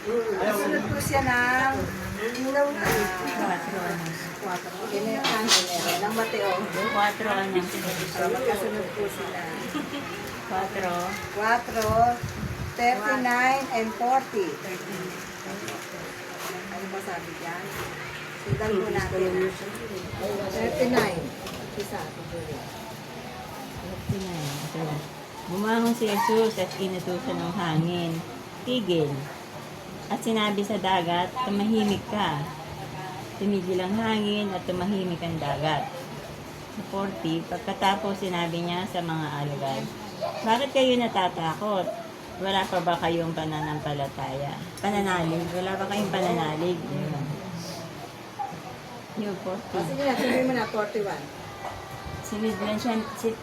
Sunod po siya ng 4 ng Mateo. 4 ano? Magkasunod po sila. 4. 4, 39, and 40. Ano ba sabi dyan? Sundan po natin. 39. Isa. Bumangon si Jesus at inutusan ng hangin. Tigil. At sinabi sa dagat, tumahimik ka. Tumigil ang hangin at tumahimik ang dagat. Sa 40, pagkatapos sinabi niya sa mga alagad, bakit kayo natatakot? Wala pa ba kayong pananampalataya? Pananalig? Wala pa kayong pananalig? Yung 40. Sige na, sabihin mo na 41.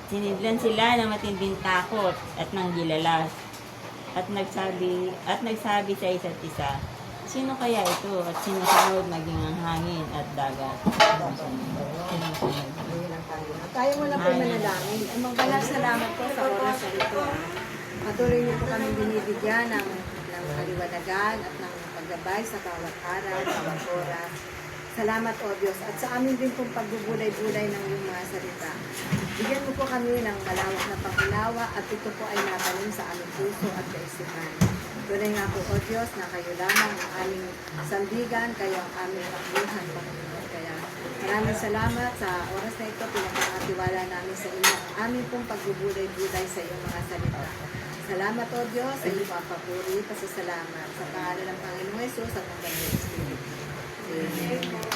Sinidlan sila ng matinding takot at ng gilalas. At nagsabi sa isa't isa, sino kaya ito at sinusunod maging ang hangin at dagat? Sinusunod. Tayo muna po manalangin. Amang banal, salamat po sa oras na ito. Patuloy niyo po kami binibigyan ng kaliwanagan at ng paggabay sa bawat araw, bawat oras. Salamat, O Diyos, at sa amin din pong pagbubulay-bulay ng iyong mga salita. Bigyan mo po kami ng malawak na pangunawa at ito po ay natanim sa aming puso at kaisipan. Tunay nga po, O Diyos, na kayo lamang ang aming sandigan, kayo ang aming takbuhan, Panginoon. Kaya maraming salamat sa oras na ito, pinagkakatiwala namin sa inyo ang aming pong pagbubulay-bulay sa iyong mga salita. Salamat, O Diyos, sa iyong papapuri, pasasalamat sa pangalan ng Panginoong Yesus at ng Panginoong Espiritu. Amen.